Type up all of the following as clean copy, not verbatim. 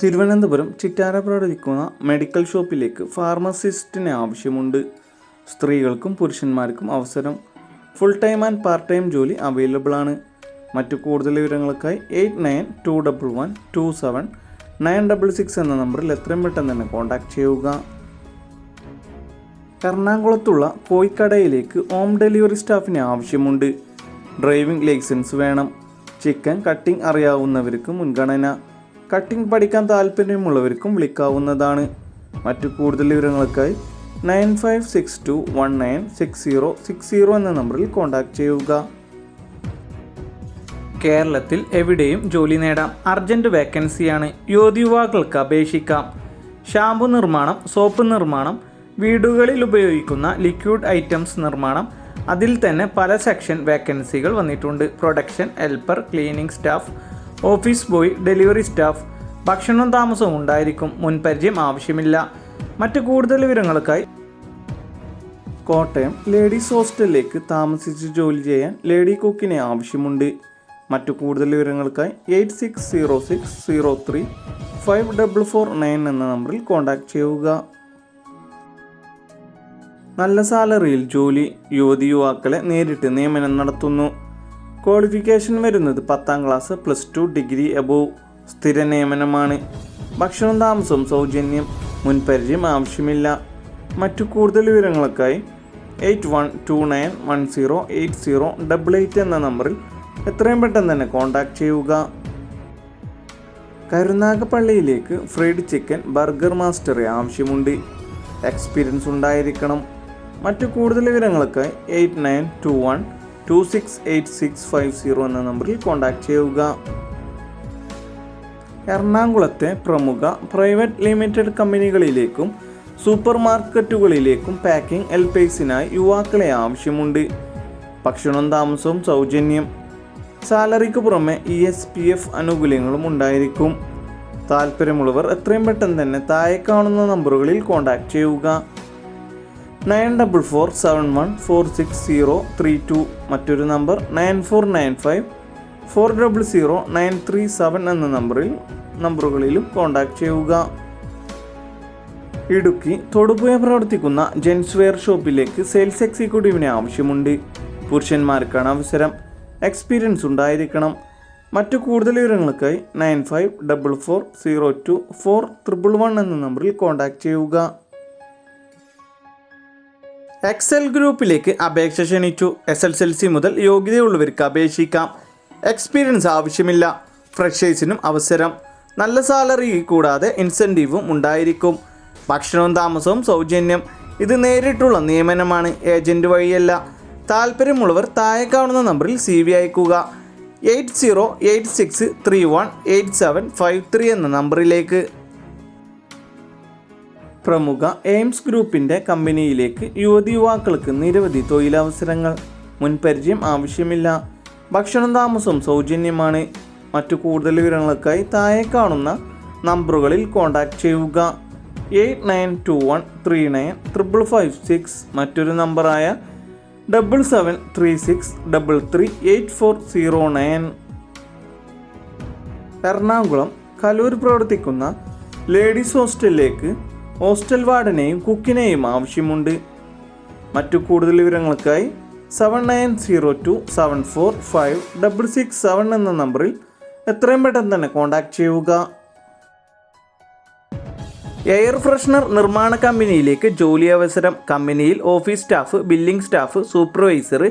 തിരുവനന്തപുരം ചിറ്റാര പ്രവർത്തിക്കുന്ന മെഡിക്കൽ ഷോപ്പിലേക്ക് ഫാർമസിസ്റ്റിനെ ആവശ്യമുണ്ട്. സ്ത്രീകൾക്കും പുരുഷന്മാർക്കും അവസരം. Full time and part time ജോലി അവൈലബിൾ ആണ്. മറ്റു കൂടുതൽ വിവരങ്ങൾക്കായി 8921127966 എന്ന നമ്പറിൽ എത്രയും പെട്ടെന്ന് തന്നെ കോൺടാക്ട് ചെയ്യുക. എറണാകുളത്തുള്ള കോഴിക്കടയിലേക്ക് ഹോം ഡെലിവറി സ്റ്റാഫിനെ ആവശ്യമുണ്ട്. ഡ്രൈവിംഗ് ലൈസൻസ് വേണം. ചിക്കൻ കട്ടിംഗ് അറിയാവുന്നവർക്ക് മുൻഗണന. കട്ടിംഗ് പഠിക്കാൻ താല്പര്യമുള്ളവർക്കും വിളിക്കാവുന്നതാണ്. മറ്റു കൂടുതൽ വിവരങ്ങൾക്കായി 9562196060 എന്ന നമ്പറിൽ കോൺടാക്ട് ചെയ്യുക. കേരളത്തിൽ എവിടെയും ജോലി നേടാം. അർജന്റ് വേക്കൻസിയാണ്. യുവതിയുവാക്കൾക്ക് അപേക്ഷിക്കാം. ഷാമ്പു നിർമ്മാണം, സോപ്പ് നിർമ്മാണം, വീടുകളിൽ ഉപയോഗിക്കുന്ന ലിക്വിഡ് ഐറ്റംസ് നിർമ്മാണം, അതിൽ തന്നെ പല സെക്ഷൻ വേക്കൻസികൾ വന്നിട്ടുണ്ട്. Production helper, cleaning staff, office boy, delivery staff. ഭക്ഷണവും താമസവും ഉണ്ടായിരിക്കും. മുൻപരിചയം ആവശ്യമില്ല. മറ്റു കൂടുതൽ വിവരങ്ങൾക്കായി കോട്ടയം ലേഡീസ് ഹോസ്റ്റലിലേക്ക് താമസിച്ച് ജോലി ചെയ്യാൻ ലേഡി കുക്കിനെ ആവശ്യമുണ്ട്. മറ്റു കൂടുതൽ വിവരങ്ങൾക്കായി 8606035449 എന്ന നമ്പറിൽ കോൺടാക്ട് ചെയ്യുക. നല്ല സാലറിയിൽ ജോലി. യുവതിയുവാക്കളെ നേരിട്ട് നിയമനം നടത്തുന്നു. ക്വാളിഫിക്കേഷൻ വരുന്നത് 10ാം ക്ലാസ്, +2, ഡിഗ്രി എബോവ്. സ്ഥിര നിയമനമാണ്. ഭക്ഷണവും താമസവും സൗജന്യം. മുൻപരിചയം ആവശ്യമില്ല. മറ്റു കൂടുതൽ വിവരങ്ങൾക്കായി 8129108088 എന്ന നമ്പറിൽ എത്രയും പെട്ടെന്ന് തന്നെ കോൺടാക്ട് ചെയ്യുക. കരുനാഗപ്പള്ളിയിലേക്ക് ഫ്രൈഡ് ചിക്കൻ ബർഗർ മാസ്റ്ററെ ആവശ്യമുണ്ട്. എക്സ്പീരിയൻസ് ഉണ്ടായിരിക്കണം. മറ്റു കൂടുതൽ വിവരങ്ങൾക്കായി 8921268650 എന്ന നമ്പറിൽ കോൺടാക്ട് ചെയ്യുക. എറണാകുളത്തെ പ്രമുഖ പ്രൈവറ്റ് ലിമിറ്റഡ് കമ്പനികളിലേക്കും സൂപ്പർ മാർക്കറ്റുകളിലേക്കും പാക്കിംഗ് ഹെൽപ്പേഴ്സിനായി യുവാക്കളെ ആവശ്യമുണ്ട്. ഭക്ഷണവും താമസവും സൗജന്യം. സാലറിക്ക് പുറമെ ESPF ആനുകൂല്യങ്ങളും ഉണ്ടായിരിക്കും. താല്പര്യമുള്ളവർ എത്രയും പെട്ടെന്ന് തന്നെ താഴെ കാണുന്ന നമ്പറുകളിൽ കോൺടാക്ട് ചെയ്യുക. 9447146032. മറ്റൊരു നമ്പർ 9495400937 എന്ന നമ്പറുകളിലും കോൺടാക്ട് ചെയ്യുക. ഇടുക്കി തൊടുപുഴ പ്രവർത്തിക്കുന്ന ജെൻസ് വെയർ ഷോപ്പിലേക്ക് സെയിൽസ് എക്സിക്യൂട്ടീവിനെ ആവശ്യമുണ്ട്. പുരുഷന്മാർക്കാണ് അവസരം. എക്സ്പീരിയൻസ് ഉണ്ടായിരിക്കണം. മറ്റു കൂടുതൽ വിവരങ്ങൾക്കായി 9544024111 എന്ന നമ്പറിൽ കോൺടാക്ട് ചെയ്യുക. എക്സൽ ഗ്രൂപ്പിലേക്ക് അപേക്ഷ ക്ഷണിച്ചു. SSLC മുതൽ യോഗ്യതയുള്ളവർക്ക് അപേക്ഷിക്കാം. എക്സ്പീരിയൻസ് ആവശ്യമില്ല. ഫ്രഷേഴ്സിനും അവസരം. നല്ല സാലറി കൂടാതെ ഇൻസെൻറ്റീവും ഉണ്ടായിരിക്കും. ഭക്ഷണവും താമസവും സൗജന്യം. ഇത് നേരിട്ടുള്ള നിയമനമാണ്. ഏജൻറ് വഴിയല്ല. താല്പര്യമുള്ളവർ താഴെ കാണുന്ന നമ്പറിൽ CV അയക്കുക. 8086318753 എന്ന നമ്പറിലേക്ക്. പ്രമുഖ എയിംസ് ഗ്രൂപ്പിൻ്റെ കമ്പനിയിലേക്ക് യുവതിയുവാക്കൾക്ക് നിരവധി തൊഴിലവസരങ്ങൾ. മുൻപരിചയം ആവശ്യമില്ല. ഭക്ഷണവും താമസവും സൗജന്യമാണ്. മറ്റു കൂടുതൽ വിവരങ്ങൾക്കായി താഴെ കാണുന്ന നമ്പറുകളിൽ കോൺടാക്ട് ചെയ്യുക. 8921395556. മറ്റൊരു നമ്പറായ 7736338409. എറണാകുളം കലൂർ പ്രവർത്തിക്കുന്ന ലേഡീസ് ഹോസ്റ്റലിലേക്ക് ഹോസ്റ്റൽ വാർഡനെയും കുക്കിനെയും ആവശ്യമുണ്ട്. മറ്റു കൂടുതൽ വിവരങ്ങൾക്കായി 7902745667 എന്ന നമ്പറിൽ എത്രയും പെട്ടെന്ന് തന്നെ കോൺടാക്ട് ചെയ്യുക. എയർ ഫ്രഷ്നർ നിർമ്മാണ കമ്പനിയിലേക്ക് ജോലി അവസരം. കമ്പനിയിൽ office staff, billing staff, supervisor,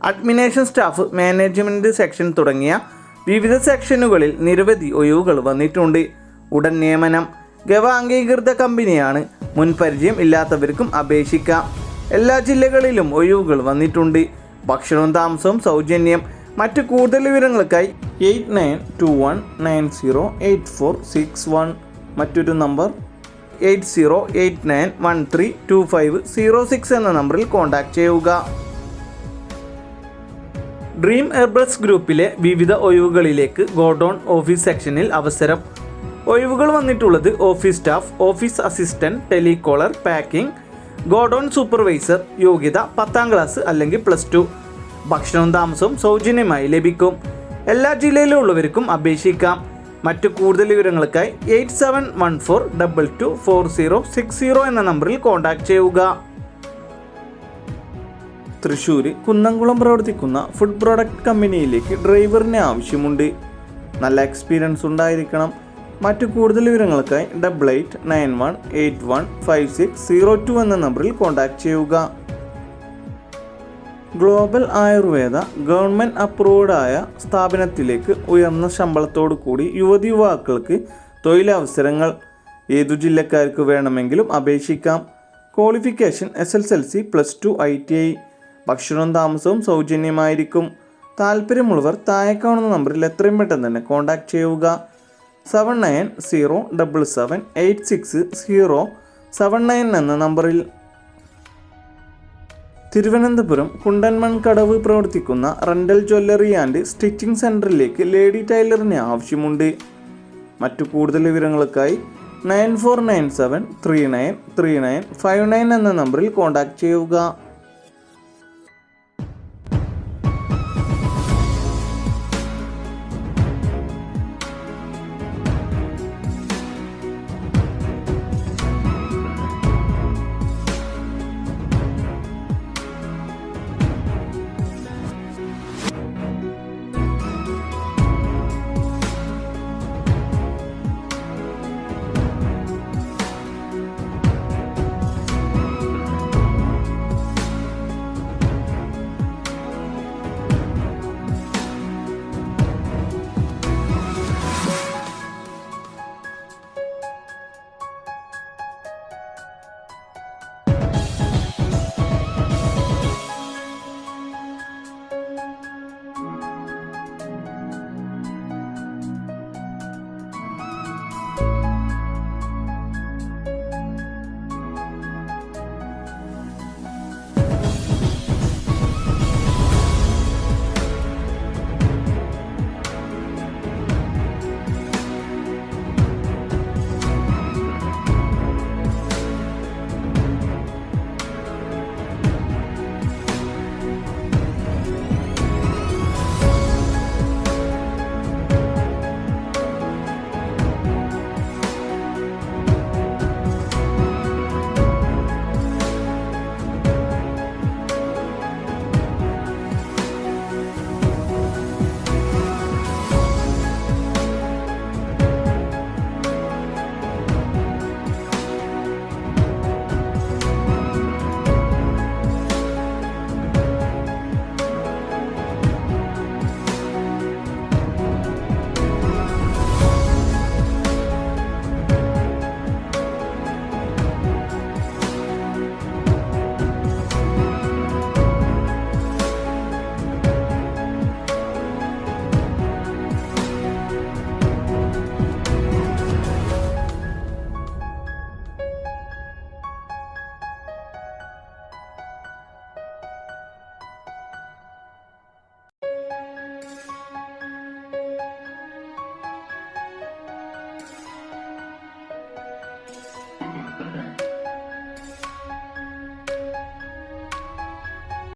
administration staff, management section തുടങ്ങിയ വിവിധ സെക്ഷനുകളിൽ നിരവധി ഒഴിവുകൾ വന്നിട്ടുണ്ട്. ഉടൻ നിയമനം. ഗവ അംഗീകൃത കമ്പനിയാണ്. മുൻപരിചയം ഇല്ലാത്തവർക്കും അപേക്ഷിക്കാം. എല്ലാ ജില്ലകളിലും ഒഴിവുകൾ വന്നിട്ടുണ്ട്. ഭക്ഷണവും താമസവും സൗജന്യം. മറ്റു കൂടുതൽ വിവരങ്ങൾക്കായി 8921908461. മറ്റൊരു നമ്പർ 8089132506 എന്ന നമ്പറിൽ കോൺടാക്ട് ചെയ്യുക. ഡ്രീം ഹെർബൽസ് ഗ്രൂപ്പിലെ വിവിധ ഒഴിവുകളിലേക്ക് ഗോഡൗൺ ഓഫീസ് സെക്ഷനിൽ അവസരം. ഒഴിവുകൾ വന്നിട്ടുള്ളത് office staff, office assistant, telecaller, packing, godown supervisor. യോഗ്യത 10ാം ക്ലാസ് അല്ലെങ്കിൽ +2. ഭക്ഷണവും താമസവും സൗജന്യമായി ലഭിക്കും. എല്ലാ ജില്ലയിലുള്ളവർക്കും അപേക്ഷിക്കാം. മറ്റു കൂടുതൽ വിവരങ്ങൾക്കായി 8714224060 എന്ന നമ്പറിൽ കോൺടാക്ട് ചെയ്യുക. തൃശ്ശൂർ കുന്നംകുളം പ്രവർത്തിക്കുന്ന ഫുഡ് പ്രോഡക്റ്റ് കമ്പനിയിലേക്ക് ഡ്രൈവറിന് ആവശ്യമുണ്ട്. നല്ല എക്സ്പീരിയൻസ് ഉണ്ടായിരിക്കണം. മറ്റു കൂടുതൽ വിവരങ്ങൾക്കായി 8891815602 എന്ന നമ്പറിൽ കോൺടാക്ട് ചെയ്യുക. ഗ്ലോബൽ ആയുർവേദ ഗവൺമെൻറ് അപ്രൂവ്ഡ് ആയ സ്ഥാപനത്തിലേക്ക് ഉയർന്ന ശമ്പളത്തോടു കൂടി യുവതിയുവാക്കൾക്ക് തൊഴിലവസരങ്ങൾ. ഏതു ജില്ലക്കാർക്ക് വേണമെങ്കിലും അപേക്ഷിക്കാം. Qualification SSLC +2 ITI. ഭക്ഷണവും താമസവും സൗജന്യമായിരിക്കും. താല്പര്യമുള്ളവർ താഴെ കാണുന്ന നമ്പറിൽ എത്രയും പെട്ടെന്ന് തന്നെ കോൺടാക്ട് ചെയ്യുക. 7907786079 എന്ന നമ്പറിൽ. തിരുവനന്തപുരം കുണ്ടൻമൺകടവ് പ്രവർത്തിക്കുന്ന റെൻ്റൽ ജ്വല്ലറി ആൻഡ് സ്റ്റിച്ചിങ് സെൻറ്ററിലേക്ക് ലേഡി ടൈലറിന് ആവശ്യമുണ്ട്. മറ്റു കൂടുതൽ വിവരങ്ങൾക്കായി 9497393959 എന്ന നമ്പറിൽ കോൺടാക്ട് ചെയ്യുക.